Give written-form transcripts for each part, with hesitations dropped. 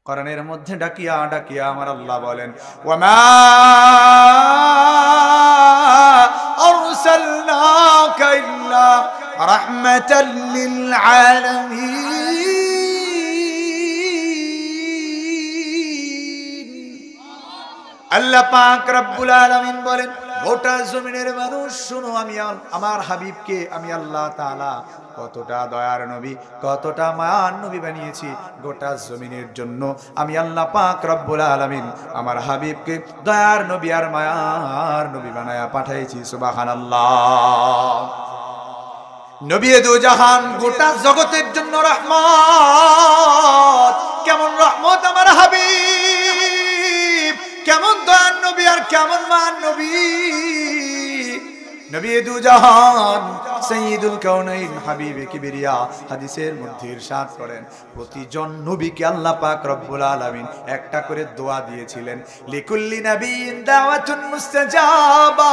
কোরআনের মধ্যে ডাকিয়া ডাকিয়া আমার আল্লাহ বলেন, ওয়ামা আরসালনাকা ইল্লা রাহমাতাল লিল আলামিন। আল্লাহ পাক রব্বুল আলামিন বলেন, গোটা জমিনের মানুষ শুনো, আমি আমার হাবিবকে আমি আল্লাহ তাআলা কতটা দয়ার নবী, কতটা মায়ার নবী বানিয়েছি। গোটা জমিনের জন্য আমি আল্লাহ পাক রব্বুল আলামিন আমার হাবিবকে দয়ার নবী আর মায়ার নবী বানায়া পাঠাইছি। সুবহানাল্লাহ। নবী দু জাহান, গোটা জগতের জন্য রহমত। কেমন রহমত আমার হাবিব, কেমন দয়ার নবী আর কেমন মায়ার নবী। নবী দু জাহান সাইয়্যিদুল কাউনাইন হাবিবে কিবরিয়া হাদিসের মধ্যে ইরশাদ করেন, প্রতিজন নবীকে আল্লাহ পাক রব্বুল আলামিন একটা করে দোয়া দিয়েছিলেন। লিকুল্লি নাবিয়্যিন দাওয়াতুন মুস্তাজাবা।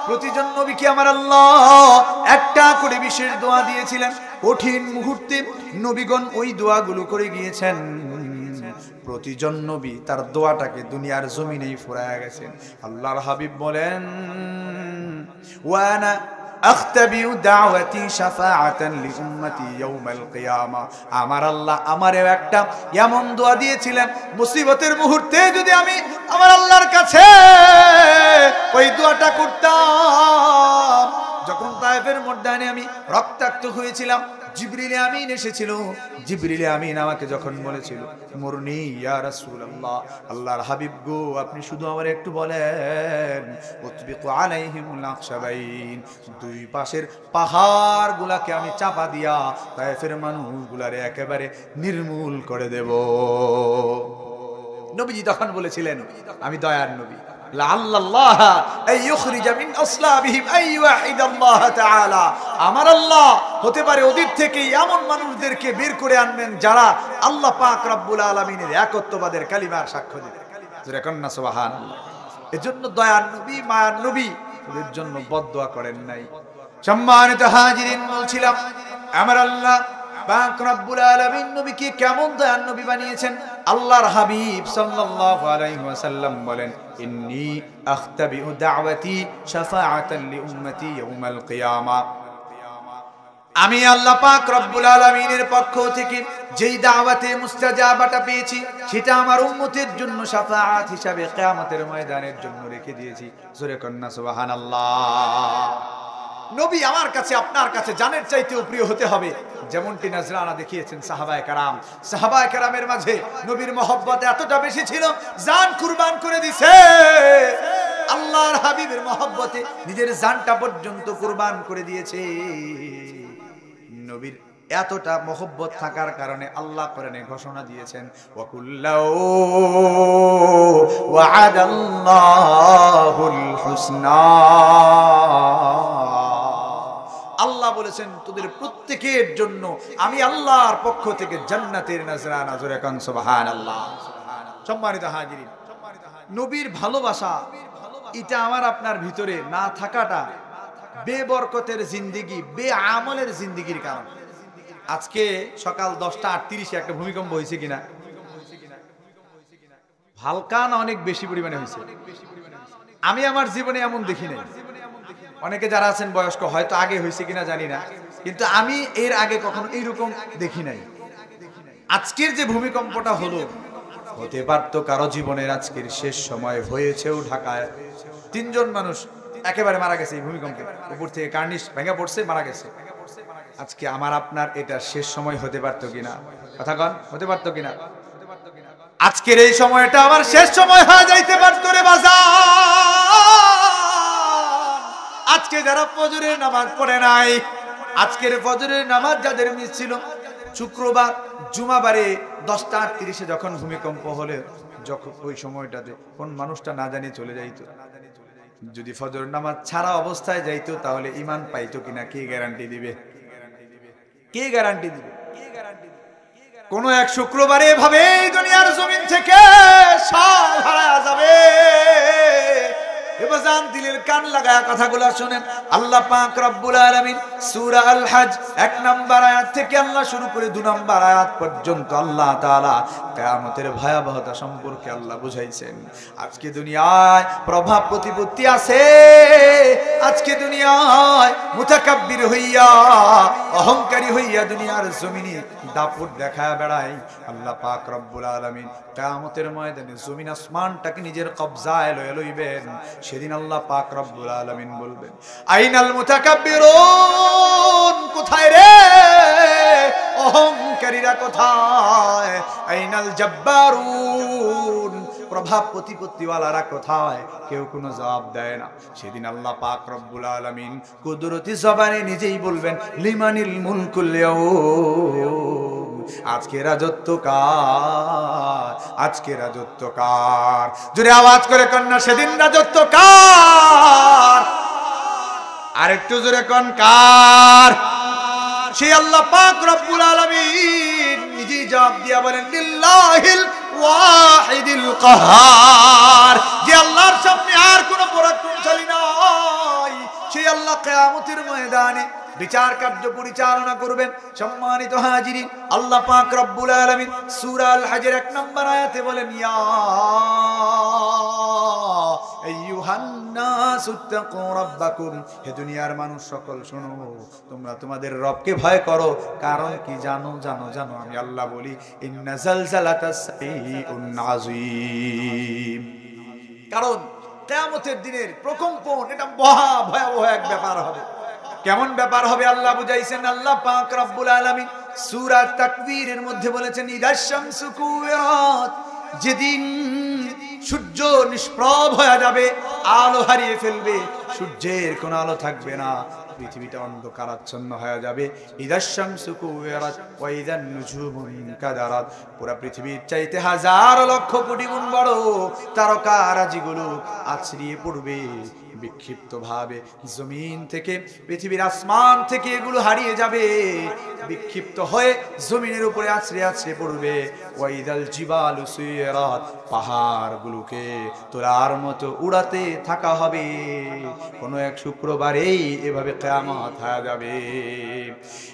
প্রতিজন নবীকে আমার আল্লাহ একটা করে বিশেষ দোয়া দিয়েছিলেন। কঠিন মুহূর্তে নবীগণ ওই দোয়াগুলো করে গিয়েছেন। প্রতিজন নবী তার দোয়াটাকে দুনিয়ার জমিনেই ফুরায়া গেছেন। আল্লাহর হাবিব বলেন, ওয়ানা আখতাবিউ দাওয়াতি শাফাআতান লিউম্মতি ইয়াউমাল কিয়ামা। আমার আল্লাহ আমারেও একটা এমন দোয়া দিয়েছিলেন, মুসিবতের মুহূর্তে যদি আমি আমার আল্লাহর কাছে ওই দোয়াটা করতাম। যখন তায়েফের ময়দানে আমি রক্তাক্ত হয়েছিলাম, জিবরিল আমিন এসেছিল। জিবরিল আমিন আমাকে যখন বলেছিল, মুরনি ইয়া রাসূলুল্লাহ, আল্লাহর হাবিব গো, আপনি শুধু আমার একটু বলেন, উতবিকু আলাইহিমুল আকশাবাইন, দুই পাশের পাহাড়গুলাকে আমি চাপা দিয়া তায়েফের মানুষগুলারে একেবারে নির্মূল করে দেব। নবীজি তখন বলেছিলেন, আমি দয়ার নবী, লাআল্লাল্লাহ আইয়ুখরিজা মিন আসলাবিহিম আইয়ুহিদাল্লাহ তাআলা। আমার আল্লাহ হতে পারে ওদের থেকে এমন মানুষদেরকে বের করে আনবেন যারা আল্লাহ পাক রব্বুল আলামিনের একত্ববাদের কালিমার সাক্ষ্য দেবে। জোরে কন্না সুবহানাল্লাহ। এজন্য দয়ার নবী মায়ার নবী ওদের জন্য বদদোয়া করেন নাই। সম্মানিত হাজিরিন, বলছিলাম আমার আল্লাহ পাক রব্বুল আলামিন নবীকে কেমন দয়ার নবী বানিয়েছেন। আল্লাহর হাবিব সাল্লাল্লাহু আলাইহি ওয়াসাল্লাম বলেন, ইন্নী আখতাবিউ দাওয়াতি শাফাআতান লিউম্মতি ইয়াউমাল কিয়ামা। আমি আল্লাহ পাক রব্বুল আলামিনের পক্ষ থেকে যেই দাওয়াতে মুস্তাজাবাটা পেয়েছি, সেটা আমার উম্মতের জন্য শাফাআত হিসাবে কিয়ামতের ময়দানের জন্য রেখে দিয়েছি। জোরে কন্না সুবহানাল্লাহ। নবী আমার কাছে আপনার কাছে জানের চাইতেও প্রিয় হতে হবে। যেমনটি নজরানা দেখিয়েছেন সাহাবায়ে কেরাম। সাহাবায়ে কেরামের মাঝে নবীর মহব্বত এতটা বেশি ছিল, জান কুরবান করে দিছে। আল্লাহর হাবিবের মহব্বতে নিজের জানটা পর্যন্ত কুরবান করে দিয়েছে। নবীর এতটা মহব্বত থাকার কারণে আল্লাহ কোরআনে ঘোষণা দিয়েছেন, ওয়াকুল্লাউ ওয়া'আদাল্লাহুল হুসনা। আল্লাহ বলেছেন, তোদের প্রত্যেকের জন্য আমি আল্লাহর পক্ষ থেকে জান্নাতের নজরানা। জোরে কান সুবহানাল্লাহ। সম্মানিত হাজিরিন, নবীর ভালোবাসা এটা আমার আপনার ভিতরে না থাকাটা বেবরকতের জিন্দেগি, বেআমলের জিন্দেগির কারণ। আজকে সকাল 10:38 একটা ভূমিকম্প হয়েছে কিনা? হালকা না অনেক বেশি পরিমাণে হয়েছে? আমি আমার জীবনে এমন দেখি নাই। অনেকে যারা আছেন বয়স্ক হয়তো আগে হয়েছে কিনা জানি না, কিন্তু আমি এর আগে কখনো এইরকম দেখি নাই। আজকের যে ভূমিকম্পটা হলো, হতে পারতো কারো জীবনের আজকের শেষ সময় হয়েছেও। ঢাকায় 3 জন মানুষ একেবারে মারা গেছে এই ভূমিকম্পে। উপর থেকে কার্নিশ ভেঙে পড়ছে, মারা গেছে। আজকে আমার আপনার এটা শেষ সময় হতে পারতো কিনা? কথা কন, হতে পারতো কিনা? আজকের এই সময়টা আমার শেষ সময় হয়ে যাইতে পারতো রে বাজার। আজকে যারা ফজরের নামাজ পড়ে নাই, আজকের ফজরের নামাজ যাদের মিস ছিল, শুক্রবার জুমাবারে 10:38 যখন ভূমিকম্প হলে, যখন ওই সময়টাতে কোন মানুষটা না জানি চলে যাইতো। যদি ফজর নামাজ ছাড়া অবস্থায় যাইতো তাহলে ঈমান পাইতো কিনা কে গ্যারান্টি দিবে? কে গ্যারান্টি দিবে? কোন এক শুক্রবারে এভাবে দুনিয়ার জমিন থেকে সব হারায়া যাবে। এবার বাজান দিলের কান লাগায়া কথাগুলো শুনেন। আল্লাহ পাক রব্বুল আলামিন সূরা আল হজ 1 নম্বর আয়াত থেকে আল্লাহ শুরু করে 2 নম্বর আয়াত পর্যন্ত আল্লাহ তাআলা কিয়ামতের ভয়াবহতা সম্পর্কে আল্লাহ বুঝাইছেন। আজকে দুনিয়ায় প্রভাব প্রতিপত্তি আছে, আজকে দুনিয়ায় মুতাকাব্বির হইয়া অহংকারী হইয়া দুনিয়ার জমিনে দাপট দেখায় বেড়ায়। আল্লাহ পাক রব্বুল আলামিন কিয়ামতের ময়দানে জমিন আসমানটাকে নিজের কবজায় লয়ে লইবেন। সেদিন আল্লাহ পাক রব্বুল আলামিন বলবেন, আইনাল মুতাকাব্বিরুন, কোথায় রে অহংকারীরা, কোথায়? আইনাল জাব্বারুন, প্রভাব প্রতিপত্তিওয়ালারা কোথায়? কেউ কোনো জবাব দেয় না। সেদিন আল্লাহ পাক রব্বুল আলামিন কুদরতি জবানে নিজেই বলবেন, লিমানিল মুলকুল ইয়াউম, আজকে রাজত্ব কার, আজকে রাজত্ব কার? জোরে আওয়াজ করে কন্যা, সেদিন রাজত্ব কার? আরেকটু জোরে কোন কার? সেই আল্লাহ পাক রব্বুল আলামিন নিজেই জবাব দিয়া বলেন, লিল্লাহিল ওয়াহিদিল কাহার, যে আল্লাহর সামনে আর কোনো পরাক্রমশালী নাই। সেই আল্লাহ কিয়ামতের ময়দানে বিচার কার্য পরিচালনা করবেন। সম্মানিত হাজিরিন, আল্লাহ পাক রব্বুল আলামিন সূরা আল হজের 1 নম্বর আয়াতে বলেন, ইয়া আইয়ুহান নাস ইত্তাকু রাব্বাকুম, হে দুনিয়ার মানুষ সকল শোনো, তোমরা তোমাদের রবকে ভয় করো। কারণ কি জানো? জানো জানো আমি আল্লাহ বলি, ইন্না জালজালাতাস শাইউন আযীম। কারণ কিয়ামতের দিনের প্রকম্পন এটা মহা ভয়াবহ এক ব্যাপার হবে। কেমন ব্যাপার হবে আল্লাহ বুঝাইছেন। আল্লাহ পাক রব্বুল আলামিন সূরা তাকবীরের মধ্যে বলেছেন, ইদাশ শামসু কুওয়ারাত, যেদিন সূর্য নিষ্প্রভ হয়ে যাবে, আলো হারিয়ে ফেলবে, সূর্যের কোনো আলো থাকবে না, পৃথিবীটা অন্ধকারাচ্ছন্ন হয়ে যাবে। ইদাশ শামসু কুওয়ারাত ওয়া ইদান নুজুমু ইনকাদারাত, পুরা পৃথিবীর চাইতে হাজার লক্ষ কোটি গুণ বড় তারকারাজিগুলো আছড়িয়ে পড়বে বিক্ষিপ্ত ভাবে জমিন থেকে, পৃথিবীর আসমান থেকে এগুলো হারিয়ে যাবে, বিক্ষিপ্ত হয়ে জমিনের উপরে আছড়ে আছড়ে পড়বে। ওয়াইদাল জিবালু সুইরাত, পাহাড়গুলোকে তোলার মতো উড়াতে থাকা হবে। কোনো এক শুক্রবারেই এভাবে কিয়ামত হয়ে যাবে।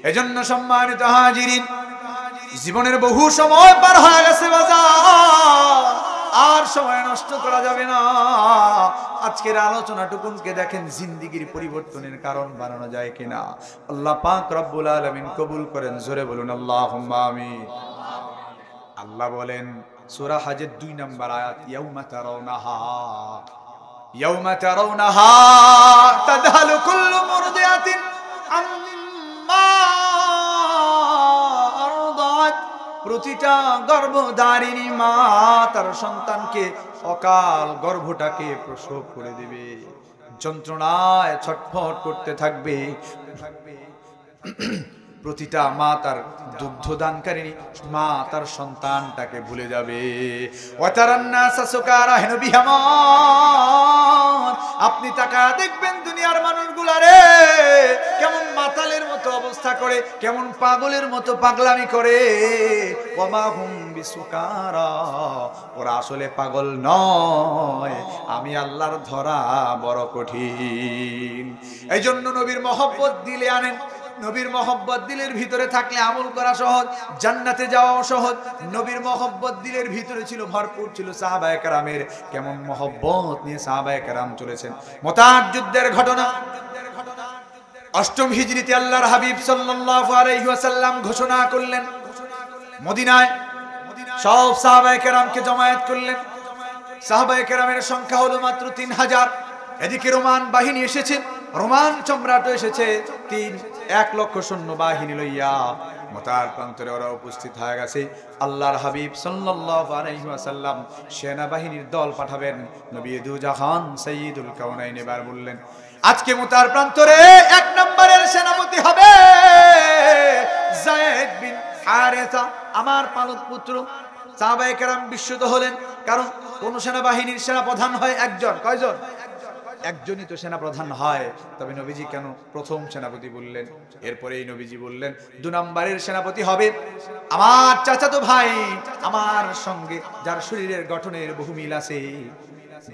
এজন্য সম্মানিত হাজিরিন, জীবনের বহু সময় পার হয়ে গেছে বাজার, আর সময় নষ্ট করা যাবে না। আজকের আলোচনাটুকুনকে দেখেন জিন্দেগির পরিবর্তনের কারণ বানানো যায় কিনা। আল্লাহ পাক রব্বুল আলামিন কবুল করেন। জোরে বলুন আল্লাহুম্মা আমিন। আল্লাহ বলেন সূরা হজের 2 নম্বর আয়াত, ইয়াউমা তারাউনাহা তাদহালু কুল্লু মুরদিআতিন আম্মা আরদাত, প্রতিটা গর্ভধারিণী মা তার সন্তানকে অকাল গর্ভটাকে প্রসব করে দেবে, যন্ত্রণায় ছটফট করতে থাকবে। প্রতিটা মা তার দুগ্ধদানকারিণী মা তার সন্তানটাকে ভুলে যাবে। আপনি তাকা দেখবেন দুনিয়ার মানুষগুলারে কেমন মাতালের মতো অবস্থা করে, কেমন পাগলের মতো পাগলামি করে। ওরা আসলে পাগল নয়, আমি আল্লাহর ধরা বড় কঠিন। এই জন্য নবীর মহব্বত দিলে আনেন। নবীর মহব্বত দিলের ভিতরে থাকলে আমল করা সহজ, জান্নাতে যাওয়াও সহজ। নবীর মহব্বত দিলের ভিতরে ছিল, ভরপুর ছিল। সাহাবায়ে কেরামের কেমন মহব্বত নিয়ে সাহাবায়ে কেরাম চলেছেন। মুতার যুদ্ধের ঘটনা 8ম হিজরিতে আল্লাহর হাবিব সাল্লাল্লাহু আলাইহি ওয়াসাল্লাম ঘোষণা করলেন, মদিনায় সব সাহাবায়ে কেরামকে জমায়েত করলেন। সাহাবায়ে কেরামের সংখ্যা হলো মাত্র 3000। এদিকে রোমান বাহিনী এসেছে, রোমান সম্রাট এসেছে 1 লক্ষ সৈন্য বাহিনী লইয়া। মুতার প্রান্তরে ওরা উপস্থিত হয়ে গেছে। আল্লাহর হাবিব সাল্লাল্লাহু আলাইহি ওয়াসাল্লাম সেনাবাহিনীর দল পাঠাবেন। নবী দু জাহান সাইয়্যিদুল কাউনাইন এবার বললেন, আজকে মুতার প্রান্তরে 1 নম্বরের সেনাপতি হবে যায়েদ বিন হারেসা, আমার পালক পুত্র। সাহাবায়ে কেরাম বিস্মিত হলেন, কারণ কোন সেনাবাহিনীর সেনাপ্রধান হয় একজন। কয়জন? একজনই তো সেনাপ্রধান হয়। তবে নবীজি কেন প্রথম সেনাপতি বললেন? এরপরেই নবীজি বললেন 2 নম্বরের সেনাপতি হবে আমার চাচাতো ভাই, আমার সঙ্গে যার শরীরের গঠনের বহু মিল আছে,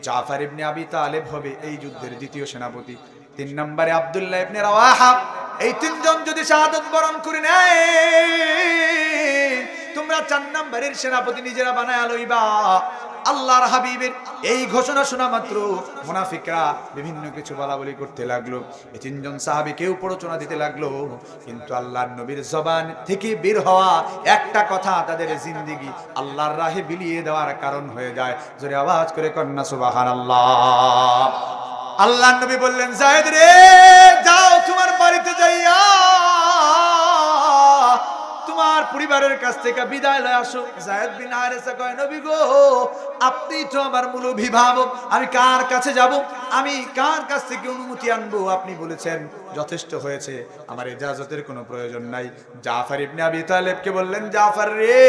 জাফর ইবনে আবি তালেব হবে এই যুদ্ধের দ্বিতীয় সেনাপতি। 3 নম্বরে আব্দুল্লাহ ইবনে রাওয়াহা। এই তিনজন যদি শাহাদাত বরণ করে নেয়, তোমরা 4 নম্বরের সেনাপতি নিজেরা বানায় লইবা। আল্লাহর হাবিবের এই ঘোষণা শোনা মাত্র মুনাফিকরা বিভিন্ন কিছু বলাবলি করতে লাগলো। এই 3 জন সাহাবী কেউ প্ররোচনা দিতে লাগলো, কিন্তু আল্লাহর নবীর জবান থেকে বের হওয়া একটা কথা তাদের জিন্দেগি আল্লাহর রাহে বিলিয়ে দেওয়ার কারণ হয়ে যায়। জোরে আওয়াজ করে কন্না সুবহানাল্লাহ। আল্লাহর নবী বললেন, যায়েদ রে, যাও তোমার বাড়িতে যাইয়া তোমার পরিবারের কাছ থেকে বিদায় লয়ে আসো। যায়েদ বিন হারেসা কয়, নবী গো, আপনি তো আমার মূল অভিভাবক, আমি কার কাছে যাব, আমি কার কাছ থেকে অনুমতি আনবো? আপনি বলেছেন যথেষ্ট হয়েছে, আমার ইজাজতের কোনো প্রয়োজন নাই। জাফর ইবনে আবি তালেবকে বললেন, জাফর রে,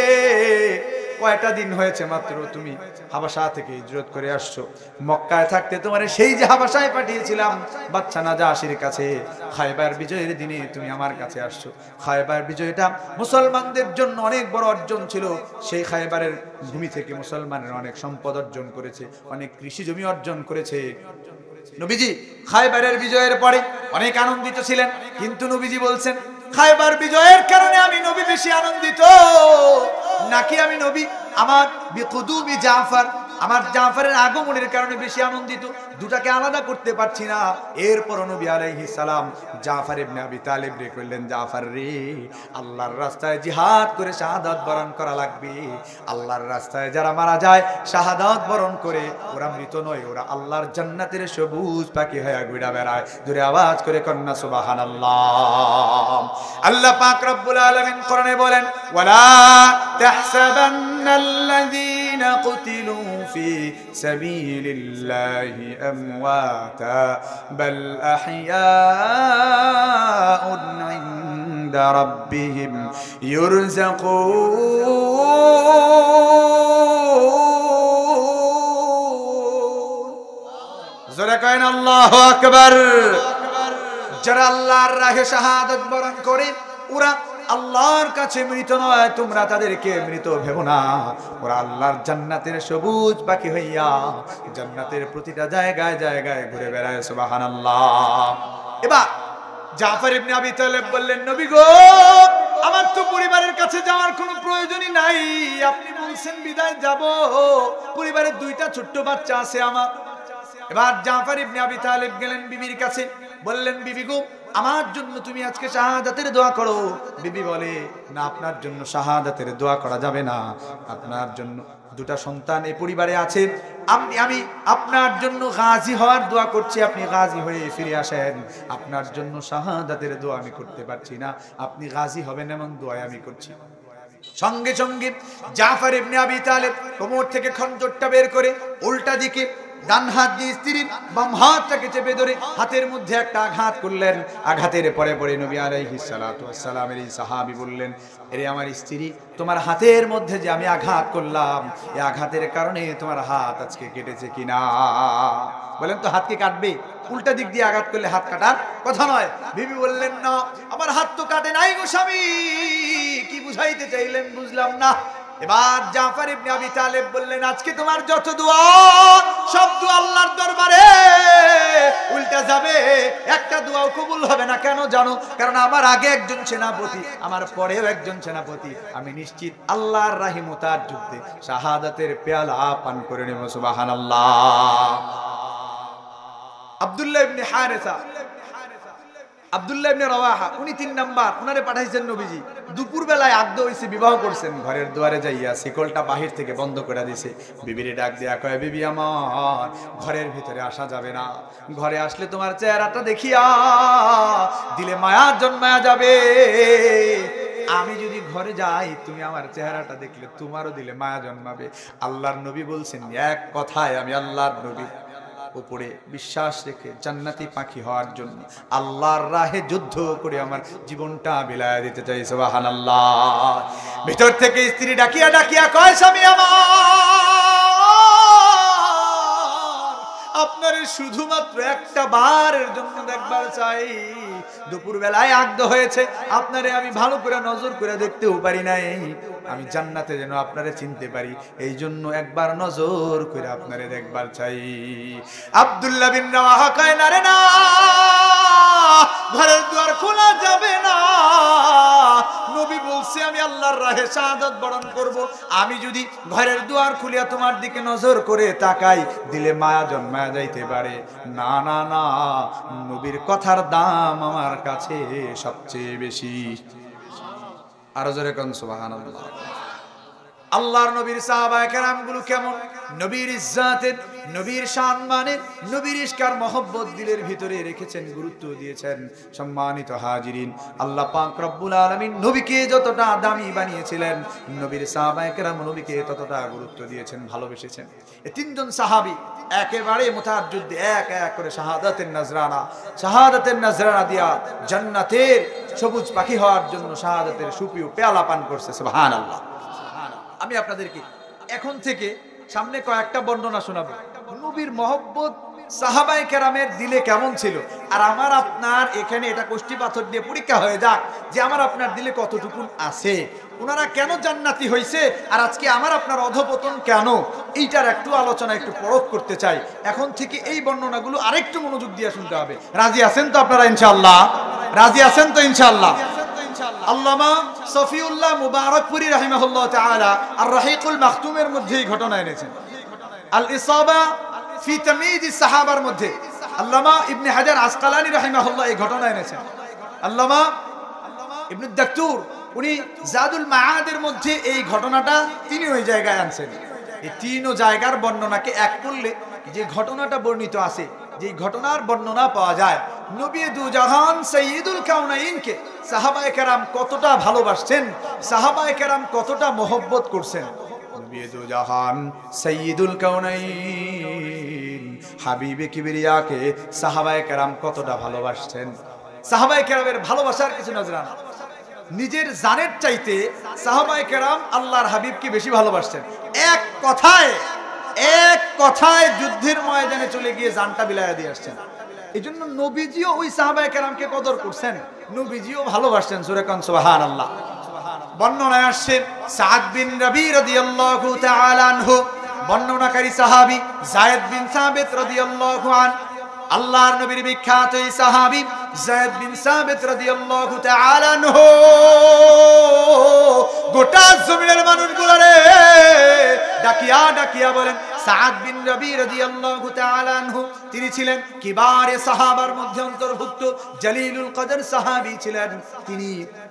কয়টা দিন হয়েছে মাত্র তুমি হাবাসা থেকে হিজরত করে আসছো। মক্কায় থাকতে তোমার সেই যে হাবাসায় পাঠিয়েছিলাম বাদশা নাজাশির কাছে, খায়বার বিজয়ের দিনে তুমি আমার কাছে আসছো। খায়বার বিজয়টা মুসলমানদের জন্য অনেক বড় অর্জন ছিল। সেই খায়বারের ভূমি থেকে মুসলমানের অনেক সম্পদ অর্জন করেছে, অনেক কৃষি জমি অর্জন করেছে। নবীজি খায়বারের বিজয়ের পরে অনেক আনন্দিত ছিলেন, কিন্তু নবীজি বলছেন, খায়বার বিজয়ের কারণে আমি নবী বেশি আনন্দিত নাকি আমি নবী আমার বিকুদুমি জাফর, আমার জাফরের আগমনের কারণে বেশি আনন্দিত? দুটাকে আলাদা করতে পারছি না। এরপর নবী আলাইহিস সালাম জাফর ইবনে আবি তালেব রে কইলেন, জাফর রে, আল্লাহর রাস্তায় জিহাদ করে শাহাদাত বরণ করা লাগবে। আল্লাহর রাস্তায় যারা মারা যায় শাহাদাত বরণ করে, ওরা মৃত নয়, ওরা আল্লাহর জান্নাতের সবুজ পাখি হয়ে ঘুরে বেড়ায়। জোরে আওয়াজ করে কন্না সুবহানাল্লাহ। আল্লাহ পাক রব্বুল আলামিন কোরআনে বলেন, ওয়ালা তাহসাবান্নাল্লাযীনা কুতিলু ফি সাবিলিল্লাহি আমওয়াতা বাল আহইয়াউন ইনদা রাব্বিহিম ইউরযাকুন। জোরে কয়েন আল্লাহু আকবার। যারা আল্লাহর রাহে শাহাদাত বরণ করে ওরা আল্লাহর কাছে মৃত নয়, তোমরা তাদেরকে মৃত ভেবো না। ওরা আল্লাহর জান্নাতের সবুজ পাখি হইয়া জান্নাতের প্রতিটা জায়গায় জায়গায় ঘুরে বেড়ায়। সুবহানাল্লাহ। এবার জাফর ইবনে আবি তালেব বললেন, নবী গো, আমার তো পরিবারের কাছে যাওয়ার কোনো প্রয়োজনই নাই, আপনি বলছেন বিদায় যাব, পরিবারের 2টা ছোট্ট বাচ্চা আছে আমার। এবার জাফর ইবনে আবি তালেব গেলেন বিবির কাছে, বললেন, বিবি গো, আমার জন্য তুমি আজকে শাহাদাতের দোয়া করো। বিবি বলে, না, আপনার জন্য শাহাদাতের দোয়া করা যাবে না, আপনার জন্য 2টা সন্তান এই পরিবারে আছে, আমি আপনার জন্য গাজী হওয়ার দোয়া করছি, আপনি গাজী হয়ে ফিরে আসেন। আপনার জন্য শাহাদাতের দোয়া আমি করতে পারছি না, আপনি গাজী হবেন এমন দোয়া আমি করছি। সঙ্গে সঙ্গে জাফর ইবনে আবি তালেব কোমর থেকে খঞ্জরটা বের করে উল্টা দিকে ডান হাত দিয়ে স্ত্রীর বাম হাতটাকে চেপে ধরে হাতের মধ্যে একটা আঘাত করলেন। আঘাতের পরে পরে নবী আলাইহিস সালাতু ওয়াস সালামের এই সাহাবী বললেন, এরে আমার স্ত্রী, তোমার হাতের মধ্যে যে আমি আঘাত করলাম, এই আঘাতের কারণে তোমার হাত আজকে কেটেছে কিনা? বলেন তো, হাত কি কাটবে? উল্টা দিক দিয়ে আঘাত করলে হাত কাটার কথা নয়। বিবি বললেন, না, আমার হাত তো কাটে নাই গো স্বামী। কি বুঝাইতে চাইলেন বুঝলাম না। এবার জাফর ইবনে আবি তালেব বললেন, আজকে তোমার যত দোয়া সব দোয়া আল্লাহর দরবারে উল্টা যাবে, একটা দোয়াও কবুল হবে না। কেন জানো? কারণ আমার আগে একজন সেনাপতি, আমার পরেও একজন সেনাপতি, আমি নিশ্চিত আল্লাহর রাহিমতার যুদ্ধে শাহাদাতের পেয়ালা পান করে নেব। সুবহানাল্লাহ। আব্দুল্লাহ ইবনে হারেসা, আব্দুল্লাহ ইবনে রাওয়াহা, উনি 3 নাম্বার, উনারে পাঠাইছেন নবীজি। দুপুর বেলায় আগ্রহ হইছে, বিবাহ করছেন। ঘরের দুয়ারে যাইয়া শিকলটা বাহির থেকে বন্ধ করে দিয়েছে। বিবিরে ডাক দিয়া কয়, বিবি আমার, ঘরের ভিতরে আসা যাবে না, ঘরে আসলে তোমার চেহারাটা দেখিয়া দিলে মায়া জন্মায়া যাবে। আমি যদি ঘরে যাই, তুমি আমার চেহারাটা দেখলে তোমারও দিলে মায়া জন্মাবে। আল্লাহর নবী বলছেন, এক কথায় আমি আল্লাহর নবী উপরে বিশ্বাস রেখে জান্নাতি পাখি হওয়ার জন্য আল্লাহর রাহে যুদ্ধ করে আমার জীবনটা বিলায় দিতে চাই। সুবহানাল্লাহ। ভিতর থেকে স্ত্রী ডাকিয়া ডাকিয়া কয়, স্বামী আমার, আপনার শুধুমাত্র একটা বারের জন্য দেখবার চাই, দুপুর বেলায় আগদ হয়েছে, আপনারে আমি ভালো করে নজর করে দেখতেও পারি নাই, আমি জান্নাতে যেন আপনারে চিনতে পারি, এই জন্য একবার নজর করে আপনারে দেখবার চাই। আব্দুল্লাহ বিন রাওয়াহা কয় না রে না, ঘরের দুয়ার খোলা যাবে না, নবী বলছে আমি আল্লাহর রাহে শাহাদাত বরণ করব, আমি যদি ঘরের দুয়ার খুলিয়া তোমার দিকে নজর করে তাকাই, দিলে মায়া জন্মায়া যাইতে পারে। না না না, নবীর কথার দাম আমার কাছে সবচেয়ে বেশি। আরো জোরে কোন সুবহানাল্লাহ। আল্লাহর নবীর সাহাবায়ে কেরাম গুলো কেমন, নবীর ইজ্জতের, নবীর সম্মানের, নবীর ইশকার মহব্বত দিলের ভিতরে রেখেছেন, গুরুত্ব দিয়েছেন। সম্মানিত হাজিরিন, আল্লাহ পাক রব্বুল আলামিন নবীকে যতটা দামি বানিয়েছিলেন, নবীর সাহাবায়ে কেরাম নবীকে ততটা গুরুত্ব দিয়েছেন, ভালোবেসেছেন। এই তিনজন সাহাবী একেবারে মুতার যুদ্ধে এক এক করে শাহাদাতের নজরানা দিয়া জান্নাতের সবুজ পাখি হওয়ার জন্য শাহাদাতের সুপিও পেয়ালা পান করছে। সুবহানাল্লাহ। আমি আপনাদেরকে এখন থেকে সামনে কয়েকটা বর্ণনা শোনাবো, নবীর মহব্বত সাহাবায়ে কেরামের দিলে কেমন ছিল, আর আমার আপনার এখানে এটা কোষ্ঠী পাথর দিয়ে পরীক্ষা হয়ে যাক যে আমার আপনার দিলে কতটুকু আছে। ওনারা কেন জান্নাতি হয়েছে আর আজকে আমার আপনার অধপতন কেন, এইটার একটু আলোচনা একটু পরখ করতে চাই। এখন থেকে এই বর্ণনাগুলো আরেকটু মনোযোগ দিয়ে শুনতে হবে। রাজি আছেন তো আপনারা ইনশাআল্লাহ? রাজি আছেন তো ইনশাআল্লাহ? আল্লামা সফিউল্লাহ মুবারকপুরি রাহিমাহুল্লাহ তাআলা আর রাহিকুল মাখতুমের মধ্যে এই ঘটনা এনেছেন। আল ইসাবা ফি তাময়িজ সাহাবার মধ্যে আল্লামা ইবনে হাজার আসকালানী রাহিমাহুল্লাহ এই ঘটনা এনেছেন। আল্লামা ইবনে দাকতুর উনি জাদুল মাআদের মধ্যে এই ঘটনাটা তিনি ওই জায়গায় আনছেন। এই তিনও জায়গার বর্ণনাকে এক করলে যে ঘটনাটা বর্ণিত আছে, যে ঘটনার বর্ণনা পাওয়া যায়, নবী দু জাহান সাইয়্যিদুল কাউনাইনকে সাহাবায়ে কেরাম কতটা ভালোবাসছেন, সাহাবায়ে কেরাম কতটা মহব্বত করছেন। নবী দু জাহান সাইয়্যিদুল কাউনাইন হাবিবে কিবরিয়াকে সাহাবায়ে কেরাম কতটা ভালোবাসছেন। সাহাবায়ে কেরামের ভালোবাসার কিছু নজরানা, নিজের জানের চাইতে সাহাবায়ে কেরাম আল্লাহর হাবিবকে বেশি ভালোবাসছেন। এক কথায় যুদ্ধের ময়দানে চলে গিয়ে জানটা বিলায়া দিয়ে আসছেন। এই জন্য নবীজিও ওই সাহাবায়ে কেরামকে কদর করছেন, নবীজিও ভালোবাসছেন। সূরা কান সুবহানাল্লাহ। বর্ণনায় আসছে সাদ বিন রবি রাদিয়াল্লাহু তাআলা আনহু, বর্ণনাকারী সাহাবী যায়েদ বিন সাবিত রাদিয়াল্লাহু আনহু, আল্লাহর নবীর বিখ্যাত এই সাহাবী যায়েদ বিন সাবিত রাদিয়াল্লাহু তাআলা আনহু গোটা জমিনের মানুষগুলোরে ডাকিয়া ডাকিয়া বলেন, সাদ বিন রবি রাদিয়াল্লাহু তাআলা আনহু তিনি ছিলেন কিবারে সাহাবার মধ্যে অন্তর্ভুক্ত, জলিলুল কদর সাহাবী ছিলেন। তিনি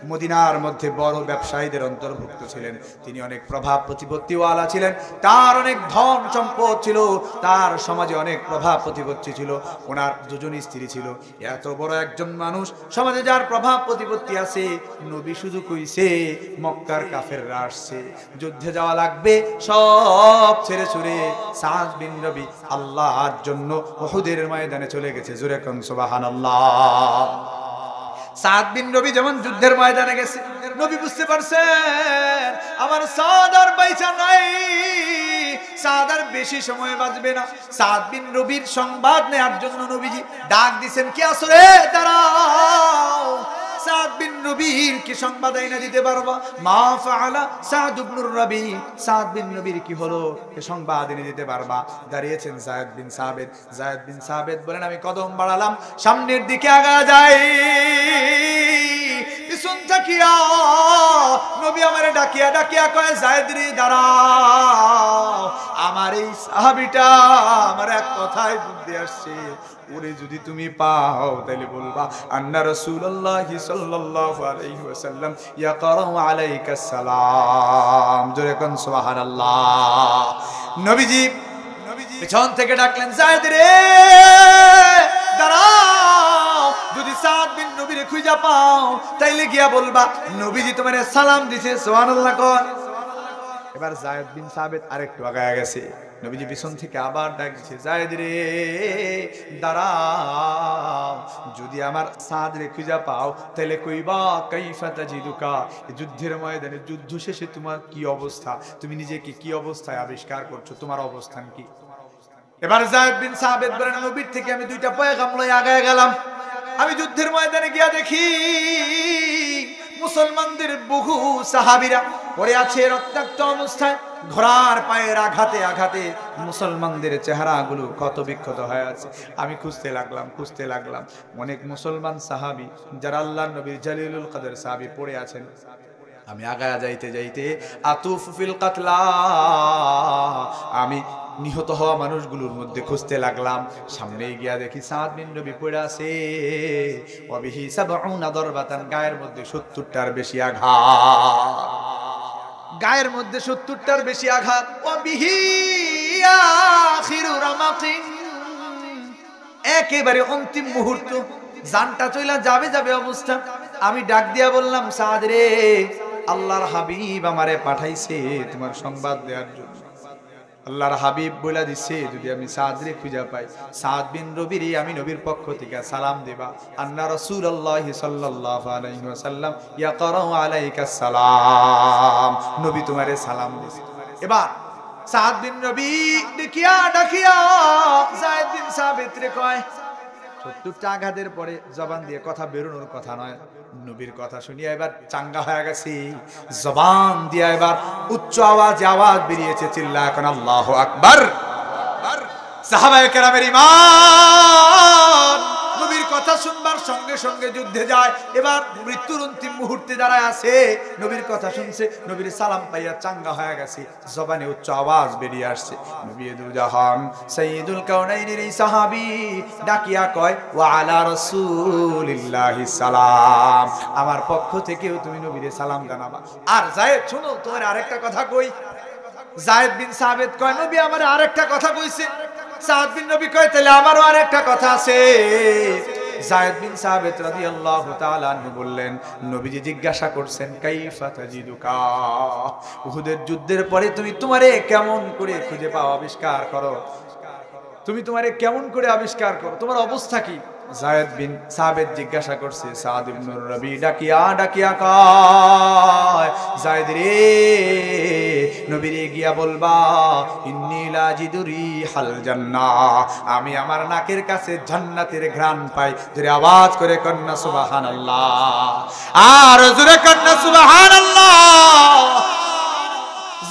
মদিনার মধ্যে বড় ব্যবসায়ীদের অন্তর্ভুক্ত ছিলেন। তিনি অনেক প্রভাব প্রতিপত্তিওয়ালা ছিলেন, তার অনেক ধন সম্পদ ছিল, তার সমাজে অনেক প্রভাব প্রতিপত্তি ছিল, ওনার দুজন স্ত্রী ছিল। এত বড় একজন মানুষ, সমাজে যার প্রভাব প্রতিপত্তি আছে, নবী শুধু কইছে মক্কার কাফেররা আসছে, যুদ্ধে যাওয়া লাগবে, সব ছেড়ে ছুড়ে সাদ বিন রবি আল্লাহর জন্য উহুদের ময়দানে চলে গেছে। জোরে কোন সুবহানাল্লাহ। সাদ বিন রবি যেমন যুদ্ধের ময়দানে গেছে, নবী বুঝতে পারছেন আমার সাদ আর বাইচা নাই, সাদ আর বেশি সময় বাঁচবে না। সাদ বিন রবির সংবাদ নেয়ার জন্য নবীজি ডাক দিবেন, কে আসলে দাঁড়াও, সাদ বিন রবির কি সংবাদ আইনা দিতে পারবা? মা ফাআলা সাদ ইবনুর রবি, সাদ বিন রবির কি হলো এ সংবাদ এনে দিতে পারবা? দাঁড়িয়েছেন যায়েদ বিন সাবিত। যায়েদ বিন সাবিত বলেন, আমি কদম বাড়ালাম, সামনের দিকে আগা যাই, পিছন তাকিয়া নবী আমারে ডাকিয়া ডাকিয়া কয়, যায়েদ রে দাঁড়াও। আমার এই সাহাবীটা আমার এক কথায় বুদ্ধি আসছে, ওরে যদি তুমি পাও তাহলে বলবা আন্না রাসূলুল্লাহ সাল্লাল্লাহু আলাইহি ওয়াসাল্লাম ইয়াকরাউ আলাইকাস সালাম। জোরে কোন সুবহানাল্লাহ। নবীজি পিছন থেকে ডাকলেন, যায়েদ রে দাঁড়াও, যদি সাদ বিন নবীরে খুঁজা পাও তাইলে গিয়া বলবা নবীজি তোমারে সালাম দিছে। সুবহানাল্লাহ কর। এবার যায়েদ বিন সাবিত আরেকটু আগায়া গেছে, নবীজি পিছন থেকে আবার ডাক দিচ্ছে, যায়েদ রে দাঁড়াও, যদি আমার সাদ রে খুঁজা পাও তাহলে কইবা কাইফা তাজিদুকা, যুদ্ধের ময়দানে যুদ্ধ শেষে তোমার কি অবস্থা, তুমি নিজেকে কি অবস্থায় আবিষ্কার করছো, তোমার অবস্থান কি? এবার যায়েদ বিন সাবিত বলেন, নবীর থেকে আমি দুইটা পয়গাম লয়ে আগায় গেলাম। আমি যুদ্ধের ময়দানে গিয়া দেখি মুসলমানদের বহু সাহাবীরা পড়ে আছে রক্তাক্ত অবস্থায়, ঘোড়ার পায়ের আঘাতে আঘাতে মুসলমানদের চেহারাগুলো ক্ষত বিক্ষত হয়ে আছে। আমি খুঁজতে লাগলাম অনেক মুসলমান সাহাবী যারা আল্লাহর নবীর জালিলুল কদর সাহাবী পড়ে আছেন। আমি আগায়া যাইতে যাইতে আতুফ ফিল কাতলা, আমি নিহত হওয়া মানুষগুলোর মধ্যে খুঁজতে লাগলাম। সামনে গিয়া দেখি সাদ বিন রবি পড়ে আছে, ওয়াবিহি সাবউনা দরবাতান, গায়ের মধ্যে 70টার বেশি আঘাত, গায়ের মধ্যে 70টার বেশি আঘাত। ওয়াবিহি আখিরু রামাকিন, একেবারে অন্তিম মুহূর্ত, জানটা চইলা যাবে অবস্থা। আমি ডাক দিয়া বললাম, সাদ রে, আল্লাহর হাবিব আমারে পাঠাইছে তোমার সংবাদ দেওয়ার জন্য। আল্লাহর হাবিব বলে দিছে যদি আমি সাদ রে খুঁজা পাই, সাদ বিন রবিরে আমি নবীর পক্ষ থেকে সালাম দেবা। আন্না রাসূলুল্লাহ সাল্লাল্লাহু আলাইহি ওয়াসাল্লাম ইয়াকরাউ আলাইকা সালাম, নবী তোমারে সালাম দিছে। এবার সাদ বিন রবি ডাকিয়া যায়েদ বিন সাবিত রে কয়, 70টা আঘাতের পরে জবান দিয়ে কথা বেরোনোর কথা নয়, নবীর কথা শুনিয়া এবার চাঙ্গা হয়ে গেছি। জবান দিয়ে এবার উচ্চ আওয়াজ বেরিয়েছে, চিল্লা এখন আল্লাহু আকবার। সাহাবায়ে কেরামের ঈমান নবীর কথা শুনবার সঙ্গে সঙ্গে যুদ্ধে যায়। এবার মৃত্যুর অন্তিম মুহূর্তে দাঁড়ায় আছে, নবীর কথা শুনছে, নবীর সালাম পাইয়া চাঙ্গা হয়ে গেছে, জবানে উচ্চ আওয়াজ বেরিয়ে আসছে। নবী দুজাহান সাইয়্যিদুল কাউনাইনের এই সাহাবী ডাকিয়া কয়, ওয়া আলা রাসূলিল্লাহি সালাম, আমার পক্ষ থেকেও তুমি নবীরে সালাম জানাবা। আর যায়েদ শুনো, তোমার আরেকটা কথা কই। যায়েদ বিন সাবিত কয়, নবী আমার আরেকটা কথা কইছে। সাদ বিন নবী কয়, তাহলে আমারও আরেকটা কথা আছে। যায়েদ বিন সাবিত রাদিয়াল্লাহু তাআলা আনহু বললেন, নবীজি জিজ্ঞাসা করছেন, কাইফা তাজিদুকা, উহুদের যুদ্ধের পরে তুমি তোমারে কেমন করে খুঁজে পাও, আবিষ্কার করো, তুমি তোমারে কেমন করে আবিষ্কার করো, তোমার অবস্থা কি? যায়েদ বিন সাবিত জিজ্ঞাসা করছে, সাদ ইবনে রবি ডাকিয়া কয়, যায়েদ রে, নবীরে গিয়া বলবা, ইন্নী লা জিদুরি হাল জান্নাহ, আমি আমার নাকের কাছে জান্নাতের ঘ্রাণ পাই। জোরে আওয়াজ করে কন্না সুবহানাল্লাহ, আর জোরে কন্না সুবহানাল্লাহ।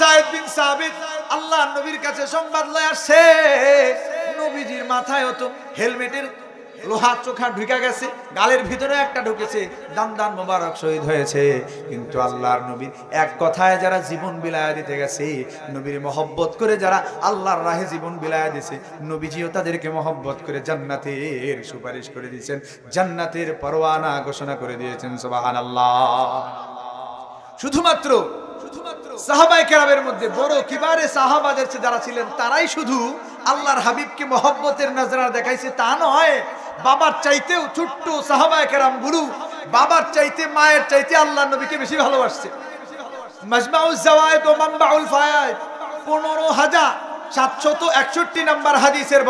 যায়েদ বিন সাবিত আল্লাহর নবীর কাছে সংবাদ লয়ে আসছে, নবীজির মাথায় তো হেলমেটের লোহা চোখা ঢুকে গেছে, গালের ভিতরে একটা ঢুকেছে, দান মোবারক শহীদ হয়েছে। কিন্তু আল্লাহর নবীর এক কথায় যারা জীবন বিলায়া দিতে গেছে, নবীর মহব্বত করে যারা আল্লাহর রাহে জীবন বিলায়া দিয়েছে, নবীজিও তাদেরকে মহব্বত করে জান্নাতের সুপারিশ করে দিয়েছেন, জান্নাতের পরওয়ানা ঘোষণা করে দিয়েছেন। সুবহানাল্লাহ। শুধুমাত্র সাহাবায়ে কেরামের মধ্যে বড় কিবারে সাহাবাদের যারা ছিলেন, তারাই শুধু আল্লাহর হাবিবকে মহব্বতের নজরা দেখাইছে তা নয়, বাবার চাইতেও ছোট্ট সাহাবায়ে কেরাম গুরু, বাবার চাইতে মায়ের চাইতে আল্লাহর নবীকে বেশি ভালোবাসছে। মাজমাউজ জাওয়ায়েদ ও মানবাউল ফায়ায়েদ 15761 নম্বর হাদিসের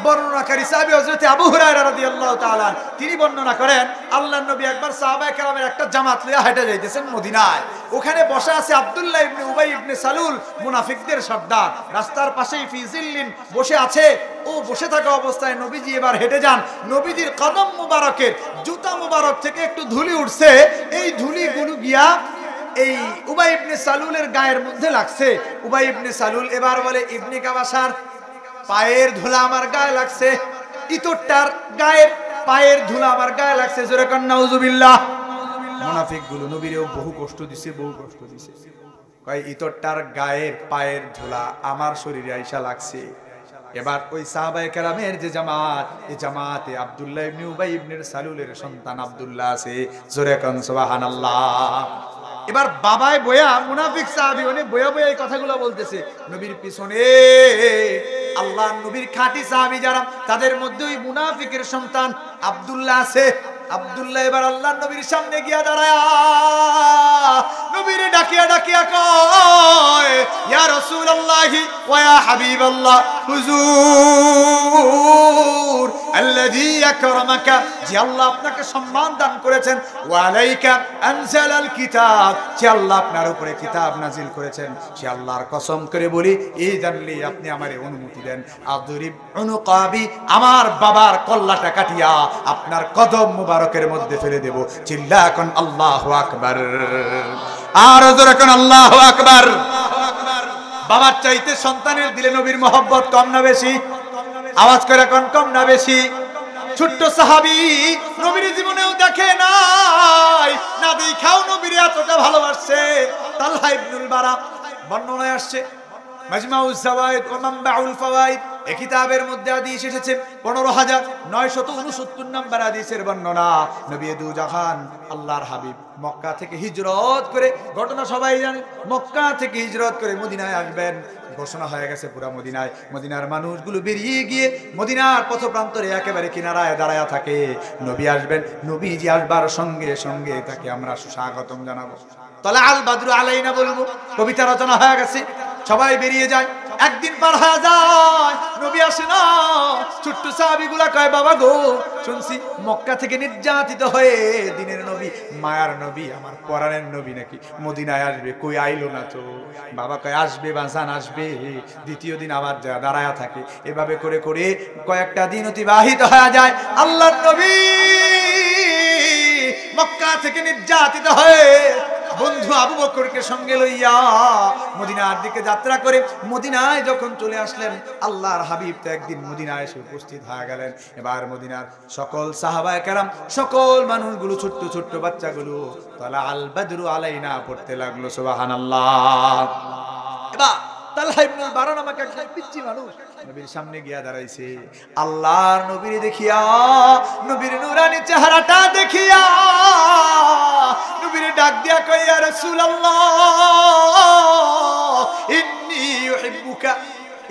বর্ণনাকারী সাহাবী হযরত আবু হুরায়রা রাদিয়াল্লাহু তাআলা তিনি বর্ণনা করেন, আল্লাহর নবী একবার সাহাবায়ে কেরামের একটা জামাত লিয়া হেঁটে যাইতেছেন মদিনায়। ওখানে বসে আছে আব্দুল্লাহ ইবনে উবাই ইবনে সালুল, মুনাফিকদের সর্দার। রাস্তার পাশেই ফি জিল্লিন বসে আছে। ও বসে থাকা অবস্থায় নবীজি এবার হেঁটে যান, নবীজির কদম মুবারকের, জুতা মুবারক থেকে একটু ধুলি উঠছে। এই ধুলিগুলো গিয়া এই উবাই ইবনে সালুলের গায়ের মধ্যে লাগছে। উবাই ইবনে সালুল এবার বলে, ইবনে কাবাসার পায়ের ধুলা আমার গায়ে লাগছে, ইতরটার গায়ের পায়ের ধুলা আমার গায়ে লাগছে। জোরে কান নাউজুবিল্লাহ। মুনাফিকগুলো নবীরেও বহু কষ্ট দিছে। কয়, ইতরটার গায়ের পায়ের ধুলা আমার শরীরে আইসা লাগছে। এবার ওই সাহাবায়ে কেরামের যে জামাত, এই জামাতে আব্দুল্লাহ ইবনে উবাই ইবনে সালুলের সন্তান আব্দুল্লাহ আছে। জোরে কান সুবহানাল্লাহ। এবার বাবায় বয়া মুনাফিক সাহাবী উনি বয়া এই কথাগুলো বলতেছে নবীর পিছনে। আল্লাহর নবীর খাঁটি সাহাবী যারা, তাদের মধ্যে ওই মুনাফিকের সন্তান আব্দুল্লাহ আছে। আব্দুল্লাহ এবার আল্লাহর নবীর সামনে গিয়া দাঁড়ায়, নবীরে ডাকিয়া ডাকিয়া কয় ইয়া রাসূলুল্লাহি ওয়া ইয়া হাবিবাল্লাহ হুজুর আল্লাযী আকরামাকা, যে আল্লাহ আপনাকে সম্মান দান করেছেন, ওয়া আলাইকা আনজালাল কিতাব, যে আল্লাহ আপনার উপরে কিতাব নাজিল করেছেন, সে আল্লাহর কসম করে বলি এই জানলি আপনি আমারে অনুমতি দেন আদরিব উনুকাবি, আমার বাবার কল্লাটা কাটিয়া আপনার কদম মুবারকের মধ্যে ফেলে দেব। চিল্লা এখন আল্লাহু আকবার, আর জোরে কোন আল্লাহু আকবার। বাবার চাইতে সন্তানের দিলে নবীর মহব্বত কম না বেশি? আওয়াজ করে কোন কম না বেশি? ছোট্ট সাহাবী নবীর জীবনেও দেখে নাই, না দেখাও নবীর এতটা ভালোবাসছে। তালহা ইবনুল বারা বর্ণনায় আসছে, মাজমাউজ যাওয়ায়েদ ওয়া মানবাউল ফাওয়ায়েদ, এই কিতাবের মধ্যে হাদিস এসেছে 15969 নম্বর হাদিসের বর্ণনা। নবী দু জাহান আল্লাহর হাবিব মক্কা থেকে হিজরত করে, ঘটনা সবাই জানে, মক্কা থেকে হিজরত করে মদিনায় আসবেন। ঘোষণা হয়ে গেছে পুরা মদিনায়, মদিনার মানুষগুলো বেরিয়ে গিয়ে মদিনার পথপ্রান্তরে একেবারে কিনারায় দাঁড়ায়া থাকে। নবী আসবেন, নবীজি আসবার সঙ্গে সঙ্গে তাকে আমরা সুস্বাগতম জানাবো। তালা আল বাদরু আলাইনা বলবো, কবিতা রচনা হয়ে গেছে, সবাই বেরিয়ে যায়। একদিন পার হয়ে যায়, নবী আসে না। ছোট্ট সাহাবীগুলা কয় বাবা গো, শুনছি মক্কা থেকে নির্যাতিত হয়ে দিনের নবী, মায়ার নবী, আমার পরাণের নবী নাকি মদিনায় আসবে, কই আইলো না তো। বাবা কয় আসবে বাজান আসবে। দ্বিতীয় দিন আবার দাঁড়ায়া থাকে। এভাবে করে করে কয়েকটা দিন অতিবাহিত হয়ে যায়। আল্লাহর নবী মক্কা থেকে নির্যাতিত হয়ে বন্ধু আবু বকরকে সঙ্গে লইয়া মদিনার দিকে যাত্রা করে মদিনায় যখন চলে আসলেন, আল্লাহর হাবিব তো একদিন মদিনায় এসে উপস্থিত হয়ে গেলেন। এবার মদিনার সকল সাহাবায়ে কেরাম, সকল মানুষগুলো, ছোট্ট ছোট্ট বাচ্চাগুলো তালা আল বাদরু আলাইনা পড়তে লাগলো সুবহানাল্লাহ। এবার তালহা ইবনুল বারা নামক এক পিচ্চি মানুষ নবীর সামনে গিয়া দাঁড়াইছে। আল্লাহর নবীর দেখিয়া, নবীর নুরানি চেহারাটা দেখিয়া নবীর ডাক দিয়া কয় ইয়া রাসূলুল্লাহ ইন্নী ইউহিব্বুকা,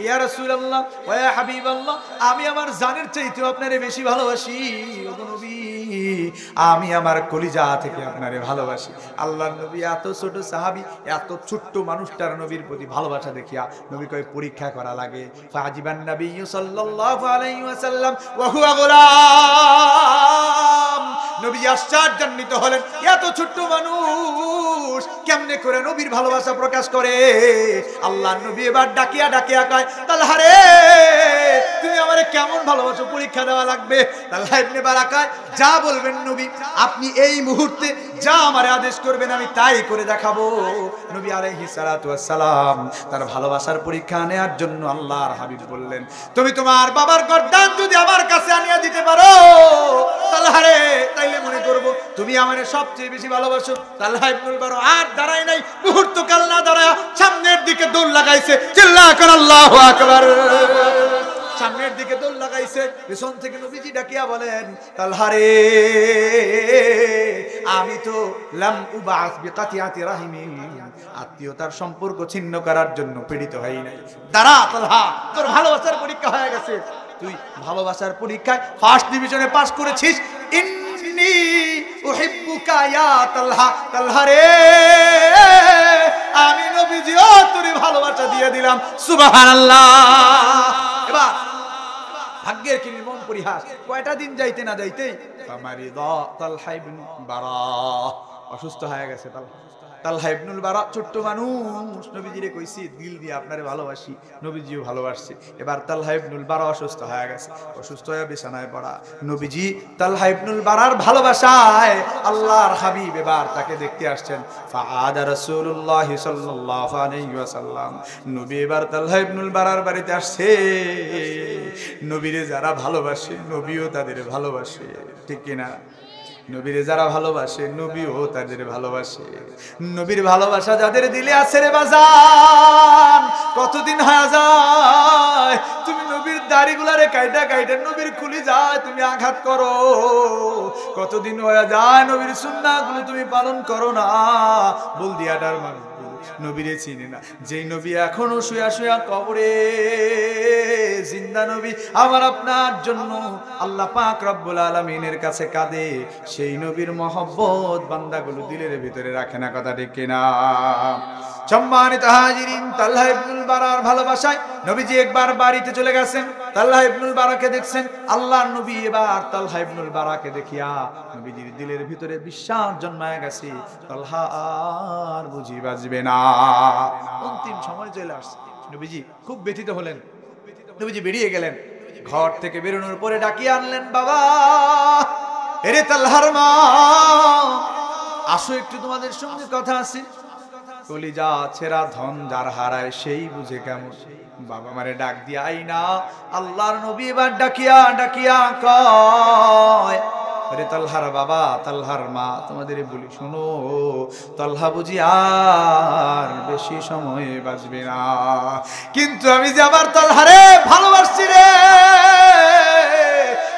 ইয়া রাসূলুল্লাহ ওয়া ইয়া হাবিবাল্লাহ, আমি আমার জানের চাইতে আপনারে বেশি ভালোবাসি। ওগো নবী, আমি আমার কলিজা থেকে আপনারে ভালোবাসি। আল্লাহর নবী এত ছোট সাহাবী, এত ছোট্ট মানুষটার নবীর প্রতি ভালোবাসা দেখিয়া নবী কয় পরীক্ষা করা লাগে। ফাজিবান নবী সাল্লাল্লাহু আলাইহি ওয়াসাল্লাম ওয়া হুয়া গোলাম, নবী আশ্চর্যান্বিত হলেন, এত ছোট্ট মানুষ কেমনে করে নবীর ভালোবাসা প্রকাশ করে। আল্লাহর নবী এবার ডাকিয়া ডাকিয়া কয় তালহা রে, তুমি আমারে কেমন ভালোবাসো পরীক্ষা দেওয়া লাগবে। তালহা ইবনে বারা কয় যা বলবেন নবী, আপনি এই মুহূর্তে যা আমারে আদেশ করবেন আমি তাই করে দেখাবো। নবী আলাইহিস সালাতু ওয়াস সালাম তার ভালোবাসার পরীক্ষা নেওয়ার জন্য আল্লাহর হাবিব বললেন, তুমি তোমার বাবার গর্দান যদি আমার কাছে আনিয়া দিতে পারো তালহা রে, তাইলে মনে করব তুমি আমারে সবচেয়ে বেশি ভালোবাসো। তালহা ইবনুল বারা আর দাঁড়ায় নাই, মুহূর্ত কাল না দাঁড়ায় সামনের দিকে দৌড় লাগাইছে। চিল্লা কর আল্লাহু আকবার। সামনের দিকে দৌড় লাগাইছে, পেছন থেকে নবীজি ডাকিয়া বলেন তালহা রে, আমি তো লাম উবাস বিকাতিয়াতি রাহিমি, আত্মীয়তার সম্পর্ক ছিন্ন করার জন্য পীড়িত হই নাই। দাঁড়া তালহা, তোর ভালোবাসার পরীক্ষা হয়ে গেছে। তুই ভালোবাসার পরীক্ষায় ফার্স্ট ডিভিশনে পাস করেছিস। ইন্নী উহিব্বুকা ইয়া তালহা, তালহা রে আমি নবীজিও তোর ভালোবাসা দিয়ে দিলাম। সুবহানাল্লাহ। এবার ভাগ্যের কি নির্মম পরিহাস, কয়টা দিন যাইতে না যাইতেই তালহা ইবনে বারা অসুস্থ হয়ে গেছে। তালহা ইবনুল বারা ছোট্ট মানুষ, নবীজিরে কইছি দিল দিয়ে আপনারে ভালোবাসি, নবীজিও ভালোবাসছে। এবার তালহা ইবনুল বারা অসুস্থ হয়ে গেছে, অসুস্থ হয়ে বিছানায় পড়া। নবীজি তালহা ইবনুল বারার ভালোবাসায় আল্লাহর হাবিব এবার তাকে দেখতে আসছেন। ফাআদা রাসূলুল্লাহ সাল্লাল্লাহু আলাইহি ওয়াসাল্লাম, নবী এবার তালহা ইবনুল বারার বাড়িতে আসছে। নবীরে যারা ভালোবাসে নবীও তাদের ভালোবাসে, ঠিক কিনা? নবীরে যারা ভালোবাসে নবীও তাদের ভালোবাসে। নবীর ভালোবাসা যাদের দিলে আছে রে বাজান, কতদিন হয়ে যায় তুমি নবীর দাড়িগুলারে কাইটা কাইটা নবীর খুলি যায় তুমি আঘাত করো। কতদিন হয়ে যায় নবীর সুন্নাহগুলো তুমি পালন করো না। বলদিয়াটার মানুষ নবীরে চিনে না। যেই নবী এখনো শুয়া শুয়া কবরে জিন্দা নবী আমার আপনার জন্য আল্লাহ পাক রব্বুল আলামিনের কাছে কাঁদে, সেই নবীর মহব্বত বান্দাগুলো দিলের ভিতরে রাখে না। কথা ঠিক কিনা? সম্মানিত হাজিরিন, তালহা ইবনুল বারার ভালোবাসায় নবীজি একবার বাড়িতে চলে গেছেন। তালহা ইবনুল বারাকে দেখছেন। আল্লাহর নবী এবার তালহা ইবনুল বারাকে দেখিয়া নবীজির দিলের ভিতরে বিশ্বাস জন্মায় গেছে, তালহা আর বুঝি বাজবে না। অন্তিম সময় চলে আসছে। নবীজি খুব ব্যথিত হলেন। নবীজি বেরিয়ে গেলেন। ঘর থেকে বেরোনোর পরে ডাকিয়ে আনলেন, বাবা, এরে তালহার মা, আসো একটু তোমাদের সঙ্গে কথা আছে। কলিজা ছেঁড়া ধন যার হারায় সেই বুঝে কেমন। বাবা মারে ডাক দিয়া আইনা আল্লাহর নবী এবার ডাকিয়া ডাকিয়া কয়, আরে তালহার বাবা, তালহার মা, তোমাদের বলি শোনো, তালহা বুঝি আর বেশি সময় বাঁচবে না। কিন্তু আমি যে আবার তালহারে ভালোবাসছি রে,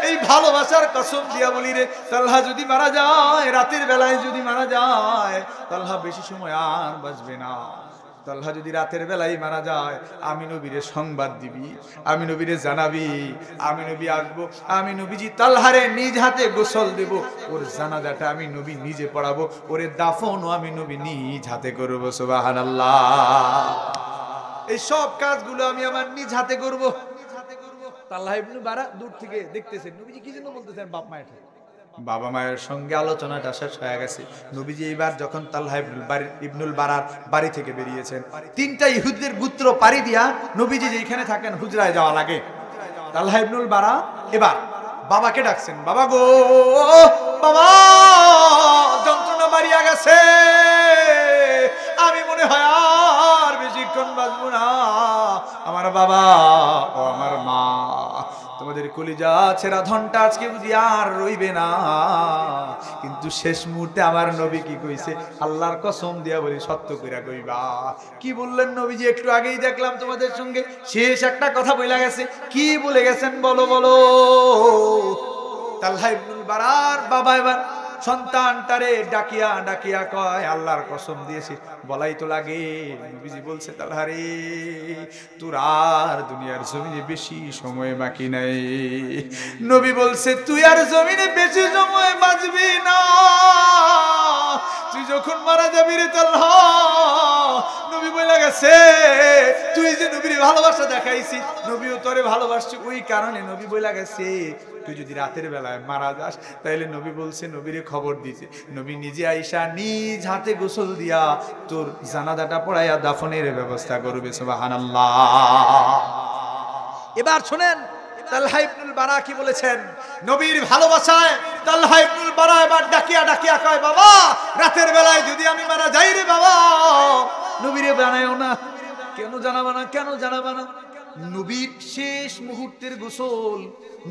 এই ভালোবাসার কসম দিয়া বলি রে, তালহা যদি মারা যায়, রাতের বেলায় যদি মারা যায়, তালহা বেশি সময় আর বাঁচবে না। তালহা যদি রাতের বেলায় মারা যায়, আমি নবীরে সংবাদ দিবি, আমি নবীরে জানাবি, আমি নবী আসবো, আমি নবীজি তালহারে নিজ হাতে গোসল দেব, ওর জানাজাটা আমি নবী নিজে পড়াবো, ওরে দাফনও আমি নবী নিজ হাতে করবো। সুবহানাল্লাহ। এই সব কাজগুলো আমি আমার নিজ হাতে করবো। তালহা ইবনে বারা দূর থেকে দেখতেছেন নবীজি কি যেন বলতেছেন বাপ মায়ের, বাবা মায়ের সঙ্গে আলোচনাটা শেষ হয়ে গেছে। নবীজি এইবার যখন তালহা ইবনুল বারার বাড়ি থেকে বেরিয়েছেন, তিনটা ইহুদদের গোত্র পাড়ি দিয়া নবীজি যেখানে থাকেন হুজরায় যাওয়া লাগে। তালহা ইবনুল বারা এবার বাবাকে ডাকছেন, বাবা গো, বাবা, যন্ত্রণা বাড়িয়া গেছে, আমি মনে হয় আর বেশিক্ষণ বাঁচবো না। আমার বাবা ও আমার মা, তোমাদের কলিজা ছেঁড়া ধনটা আজকে বুঝি আর রইবে না। কিন্তু শেষ মুহূর্তে আমার নবী কি কইছে, আল্লাহর কসম দিয়া বলি সত্য কইরা কইবা। কি বললেন নবীজি? একটু আগেই দেখলাম তোমাদের সঙ্গে শেষ একটা কথা বইলা গেছে। কি বলে গেছেন বলো বলো? তালহা ইবনুল বারার বাবা এবার সন্তানটারে ডাকিয়া ডাকিয়া কয়, আল্লাহর কসম দিয়েছি, বলাই তো লাগে। নবীজি বলছে, তালহা রে, তোর আর দুনিয়ার জমিনে বেশি সময় বাকি নাই। নবী বলছে, তুই আর জমিনে বেশি সময় বাঁচবি না, তুই যখন মারা যাবি রে তালহা। নবী বলে গেছে, তুই যে নবীর ভালোবাসা দেখাইছি, নবীও তোরে ভালোবাসছে, ওই কারণে নবী বলে গেছে, তুই যদি রাতের বেলায় মারা যাস, তাইলে নবী বলছে নবীরে খবর দিতে, নবী নিজে আইসা নিজ হাতে গোসল দিয়া তোর জানাজাটা পড়াইয়া দাফনের ব্যবস্থা করবে। সুবহানাল্লাহ। এবার শুনেন তালহা ইবনুল বারা কি বলেছেন। নবীর ভালোবাসায় তালহা ইবনুল বারা এবার ডাকিয়া ডাকিয়া কয়, বাবা, রাতের বেলায় যদি আমি মারা যাই রে বাবা, নবীরে জানায়ও না। কেন জানাবা না? কেন জানাবা না? নবীর শেষ মুহূর্তের গোসল,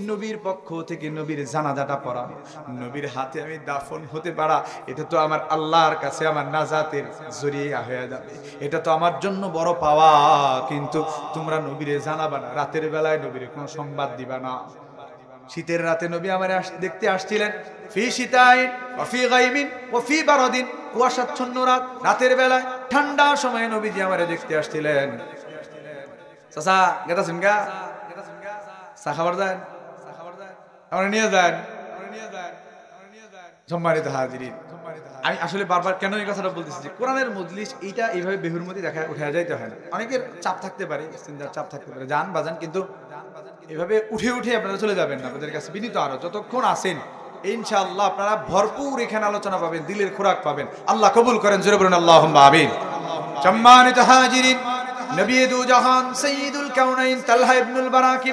নবীর পক্ষ থেকে নবীর জানাজাটা পড়ানো, নবীর হাতে আমি দাফন হতে পারা, এটা তো আমার আল্লাহর কাছে আমার নাজাতের জরিয়া হয়ে যাবে, এটা তো আমার জন্য বড় পাওয়া। কিন্তু তোমরা নবীরে জানাবা না, রাতের বেলায় নবীরে কোনো সংবাদ দিবা না। শীতের রাতে নবী আমার দেখতে আসছিলেন, ফি শীতাইন ওয়া ফি গায়মিন ওয়া ফি বারাদিন, কুয়াশাচ্ছন্ন রাত, রাতের বেলায় ঠান্ডা সময়ে নবীজি আমারে দেখতে আসছিলেন। চাচা গেতাছেন গা, চা খাবার দেন, আমরা নিয়ে যান। সম্মানিত হাজিরিন, আমি আসলে বারবার কেন এই কথাটা বলতেছি যে কোরআনের মজলিস এইটা এইভাবে বেহুরমতি দেখা উঠে যাইতে হয় না। অনেকের চাপ থাকতে পারে, চিন্তার চাপ থাকতে পারে, যান বাজান, কিন্তু এভাবে উঠে উঠে আপনারা চলে যাবেন না। আপনাদের কাছে বিনীত আরো, যতক্ষণ আসেন ইনশাআল্লাহ আপনারা ভরপুর এখানে আলোচনা পাবেন, দিলের খোরাক পাবেন। আল্লাহ কবুল করেন, জোরে বলুন আল্লাহুম্মা আমিন। সম্মানিত হাজিরিন, নবী দু জাহান সাইয়্যিদুল কাউনাইন তালহা ইবনুল বারাকে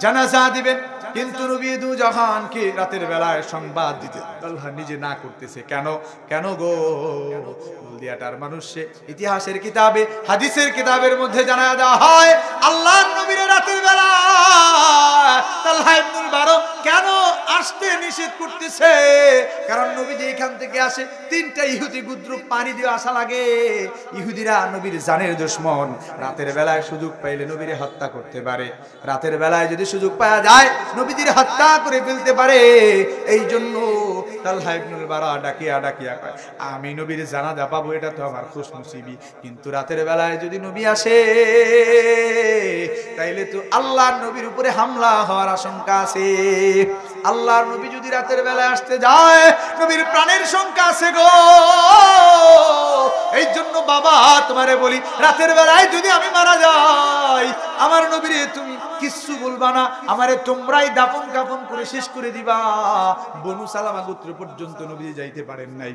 জানাজা দিবেন, কিন্তু নবী দু জাহানকে রাতের বেলায় সংবাদ দিতে তালহা নিজে না করতেছে। কেন? কেন গো? হলদিয়াটার মানুষে ইতিহাসের কিতাবে, হাদিসের কিতাবের মধ্যে জানা দেওয়া হয়, আল্লাহর নবীর রাতের বেলা তালহা ইবনুল বারা কেন আসতে নিষেধ করতেছে? কারণ নবী যেখান থেকে আসে তিনটা ইহুদি গুদ্রুপ পানি দিয়ে আসা লাগে। ইহুদিরা নবীর জানের দুশমন, রাতের বেলায় সুযোগ পাইলে নবীরে হত্যা করতে পারে। রাতের বেলায় যদি সুযোগ পাওয়া যায় নবীদের হত্যা করে ফেলতে পারে। এই জন্য তালহা ইবনুল বারা ডাকিয়া ডাকিয়া কয়, আমি নবীর জানাজা পাবো, এটা তো আমার খুশনসিবি, কিন্তু রাতের বেলায় যদি নবী আসে তাইলে তো আল্লাহর নবীর উপরে হামলা হওয়ার আশঙ্কা আছে। আল্লাহর নবী যদি রাতের বেলায় আসতে যায় নবীর প্রাণের শঙ্কা আছে গো। এই জন্য বাবা তোমারে বলি, রাতের বেলায় যদি আমি মারা যাই আমার নবীরে তুমি কিচ্ছু বলবা না, আমারে তোমরাই দাফন কাফন করে শেষ করে দিবা। বনু সালামা গোত্র পর্যন্ত নবী যাইতে পারেন নাই।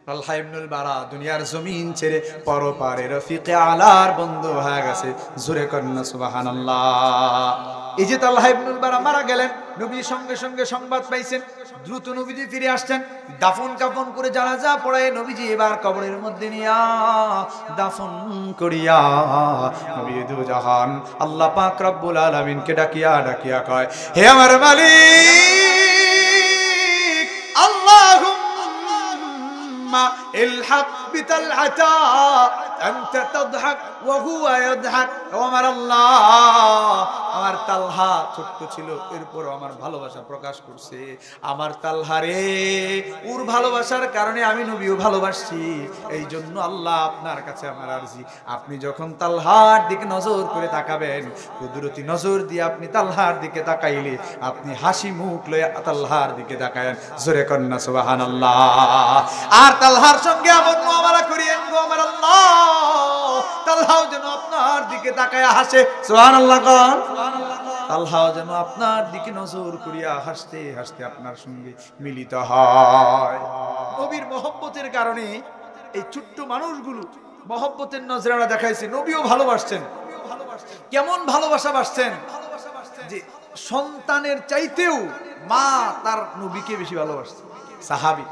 তালহা ইবনুল বারা দুনিয়ার জমিন ছেড়ে পরপারে রফিকে আলার বন্ধু হয়ে গেছে। জোরে কন্না সুবহানাল্লাহ। এই যে তালহা ইবনুল বারা মারা গেলেন, নবী সঙ্গে সঙ্গে সংবাদ পাইছেন, দ্রুত নবীজি ফিরে আসছেন। দাফন কাফন করে জানাজা পড়ায় নবীজি এবার কবরের মধ্যে নিয়া দাফন করিয়া নবী দু জাহান আল্লাহ পাক রব্বুল আলামিনকে ডাকিয়া ডাকিয়া কয়, হে আমার মালিক আল্লাহুম্মা ইলহাক বিতালআতা আনতা তাদহাক ওয়া হুয়া ইয়াদহাক। ও আমার আল্লাহ, আমার তালহা ছোট্ট ছিল, এরপর আমার ভালোবাসা প্রকাশ করছে। আমার তালহা রে, ওর ভালোবাসার কারণে আমি নবীও ভালোবাসছি। এই জন্য আল্লাহ আপনার কাছে আমার আরজি, আপনি যখন তালহার দিকে নজর করে তাকাবেন, কুদরতি নজর দিয়ে আপনি তালহার দিকে তাকাইলে আপনি হাসি মুখ লয়ে তালহার দিকে তাকায়েন। জোরে কন্না সুবহানাল্লাহ। আর তালহার সঙ্গে এমন মুআমালা করিয়েন গো আমার আল্লাহ, তালহাও যেন আপনার দিকে তাকায় হাসে। সুবহানাল্লাহ কোন। তালহাও যেন আপনার দিকে নজর করিয়া হাসতে হাসতে আপনার সঙ্গে মিলিত হয়। নবীর মহব্বতের কারণে এই ছোট্ট মানুষগুলো মহব্বতের নজরানা দেখাইছে। নবীও ভালোবাসছেন। কেমন ভালোবাসা বাসছেন যে সন্তানের চাইতেও মা তার নবীকে বেশি ভালোবাসছে। সাহাবী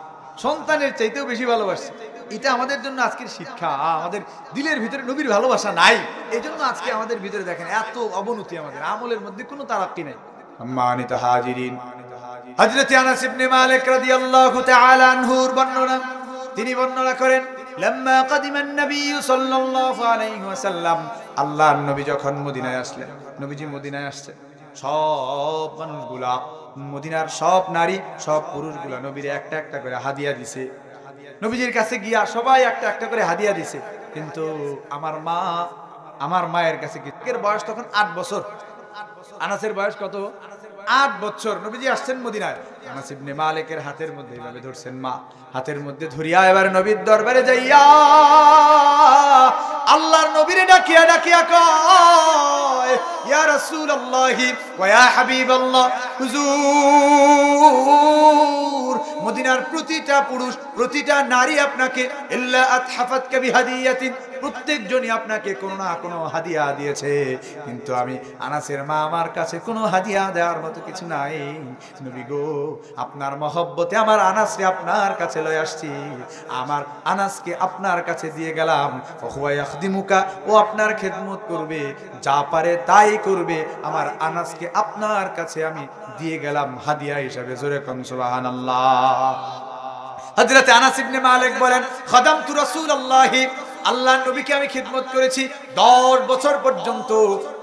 সন্তানের চাইতেও বেশি ভালোবাসছে। এটা আমাদের জন্য আজকের শিক্ষা। আমাদের দিলের ভিতরে নবীর ভালোবাসা নাই, এই জন্য আজকে আমাদের ভিতরে দেখেন এত অবনতি, আমাদের আমলের মধ্যে কোনো তারাক্কি নাই। সম্মানিত হাজিরিন, হযরত আনাস ইবনে মালিক রাদিয়াল্লাহু তাআলা আনহুর বর্ণনা, তিনি বর্ণনা করেন, লাম্মা কাদিমান নবী সাল্লাল্লাহু আলাইহি ওয়াসাল্লাম, আল্লাহর নবী যখন মদিনায় আসলেন, নবীজি মদিনায় আসছেন, সব মানুষগুলা মদিনার সব নারী সব পুরুষগুলা নবীর একটা একটা করে হাদিয়া দিছে। নবীজির কাছে গিয়া সবাই একটা একটা করে হাদিয়া দিছে। কিন্তু আমার মায়ের কাছে এর বয়স তখন 8 বছর। আনাসের বয়স কত? 8 বছর। নবীজি আসছেন মদিনায়, আনাস ইবনে মালিকের হাতের মধ্যে এইভাবে ধরছেন মা, হাতের মধ্যে ধরিয়া এবার নবীর দরবারে যাইয়া আল্লাহর নবীরে ডাকিয়া ডাকিয়া কয়, ইয়া রাসূলুল্লাহি ওয়া ইয়া হাবিবাল্লাহ, হুজুর মদিনার প্রতিটা পুরুষ প্রতিটা নারী আপনাকে ইল্লা আতহাফাতকা বিহাদিয়াতিন, প্রত্যেকজনই আপনাকে কোনো না কোনো হাদিয়া দিয়েছে, কিন্তু আমি আনাসের মা, আমার কাছে কোনো হাদিয়া দেওয়ার মতো কিছু নাই। নবী গো, আপনার মহব্বতে আমার আনাসকে আপনার কাছে লয়ে আসছি, আমার আনাসকে আপনার কাছে দিয়ে গেলাম। ওয়া ইয়াখদিমুকা, ও আপনার খেদমত করবে, যা পারে তাই করবে, আমার আনাসকে আপনার কাছে আমি দিয়ে গেলাম হাদিয়া হিসাবে। জোরে কোন সুবহানাল্লাহ। হযরত আনাস ইবনে মালিক বলেন, খাদামতু রাসূলুল্লাহি, আল্লাহর নবীকে আমি খিদমত করেছি 10 বছর পর্যন্ত।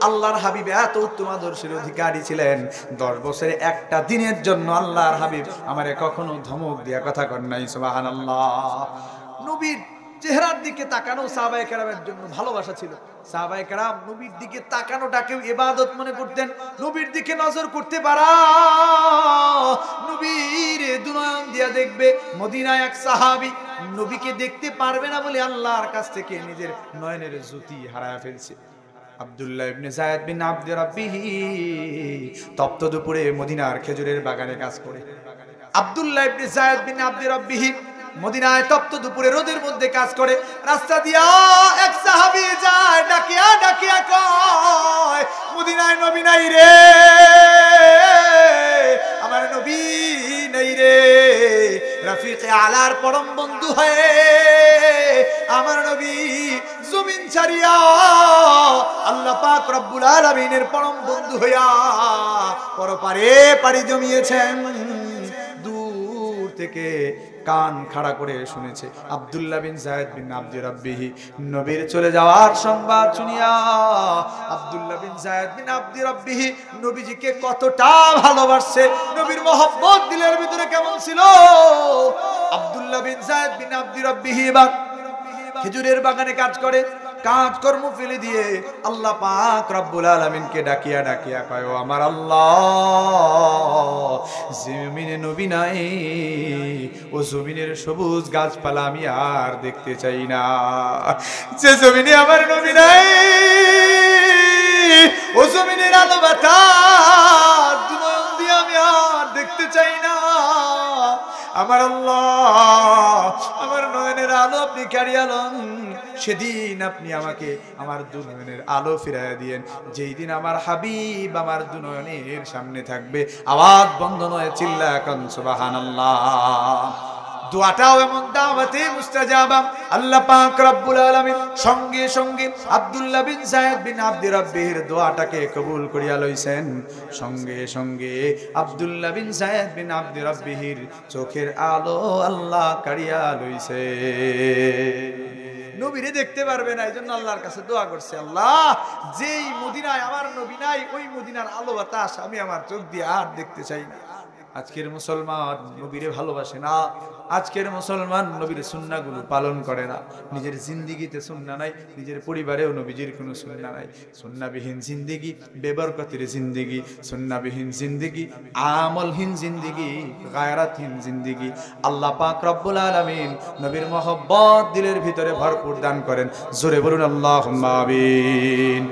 আল্লাহর হাবিব এত উত্তম আদর্শের অধিকারী ছিলেন, 10 বছরে একটা দিনের জন্য আল্লাহর হাবিব আমারে কখনো ধমক দিয়া কথা কর নাই। সুবহানাল্লাহ। নবীর চেহারার দিকে তাকানো সাহাবায়ে কেরামের জন্য ভালোবাসা ছিল। সাহাবায়ে কেরাম নবীর দিকে তাকানোটাকেও ইবাদত মনে করতেন। নবীর দিকে নজর করতে পারা, নবীর দুনয়ন দিয়া দেখবে। মদিনায় এক সাহাবী নবীকে দেখতে পারবে না বলে আল্লাহর কাছ থেকে নিজের নয়নের জ্যোতি হারায় ফেলছে। আব্দুল্লাহ ইবনে যায়েদ বিন আব্দ রাব্বিহি তপ্ত দুপুরে মদিনার খেজুরের বাগানে কাজ করে। আব্দুল্লাহ ইবনে যায়েদ বিন আব্দ রাব্বিহি মদিনায় তপ্ত দুপুরে রোদের মধ্যে কাজ করে। রাস্তা দিয়া এক সাহাবী যায়, ডাকিয়া ডাকিয়া কয়, মদিনায় নবী নাই রে, আমার নবী নাই রে। রফিকে আলার পরম বন্ধু হয়ে আমার নবী জমিন ছাড়িয়া আল্লাহ পাক রব্বুল আলামিনের পরম বন্ধু হইয়া পরপারে পাড়ি জমিয়েছেন। থেকে কান খাড়া করে শুনেছে। আব্দুল্লাহ বিন যায়েদ বিন আব্দি রাব্বিহি নবীর চলে যাওয়ার সংবাদ শুনিয়া আব্দুল্লাহ বিন যায়েদ বিন আব্দি রাব্বিহি নবীজিকে কতটা ভালোবাসে, নবীর মহব্বত দিলের ভিতরে কেমন ছিল। আব্দুল্লাহ বিন যায়েদ বিন আব্দি রাব্বিহি বা খেজুরের বাগানে কাজ করে, কাজকর্ম ফেলে দিয়ে আল্লাহ পাক রব্বুল আলামিনকে ডাকিয়া ডাকিয়া কয়, ও আমার আল্লাহ, জমিনে নবী নাই, ও জমিনের সবুজ গাছপালা আমি আর দেখতে চাই না। যে জমিনে আমার নবী নাই, ও জমিনের আলো বাতাস দুনয়ন দিয়ে আমি আর দেখতে চাই না। আমার আল্লাহ, আমার নয়নের আলো আপনি কাড়িয়া লন, সেদিন আপনি আমাকে আমার দুনয়নের আলো ফিরাইয়া দিয়েন, যেই দিন আমার হাবিব আমার দুনয়নের সামনে থাকবে। আওয়াজ বন্ধ নয়, চিল্লায়া কান সুবহানাল্লাহ। দোয়াটাও এমন দাওয়াতে মুস্তাজাবা। আল্লাহ পাক রব্বুল আলামিন সঙ্গে সঙ্গে আব্দুল্লাহ বিন যায়েদ বিন আব্দি রাব্বিহির দোয়াটাকে কবুল করিয়া লইছেন। সঙ্গে সঙ্গে আব্দুল্লাহ বিন যায়েদ বিন আব্দি রাব্বিহির চোখের আলো আল্লাহ কাড়িয়া লইছে। নবীরে দেখতে পারবে না, এইজন্য আল্লাহর কাছে দোয়া করছে, আল্লাহ যেই মদিনায় আমার নবী নাই, ওই মদিনার আলো বাতাস আমি আমার চোখ দিয়ে আর দেখতে চাই না। আজকের মুসলমান নবীরে ভালোবাসে না, আজকের মুসলমান নবীর সুন্নাহগুলো পালন করে না। নিজের জিন্দেগিতে সুন্নাহ নাই, নিজের পরিবারেও নবীজির কোনো সুন্নাহ নাই। সুন্নাহবিহীন জিন্দেগি বেবরকতের জিন্দেগি, সুন্নাহবিহীন জিন্দেগি আমলহীন জিন্দেগি, গায়রাতহীন জিন্দেগি। আল্লাহ পাক রব্বুল আলামিন নবীর মহব্বত দিলের ভিতরে ভরপুর দান করেন। জোরে বলুন আল্লাহুম্মা আমিন।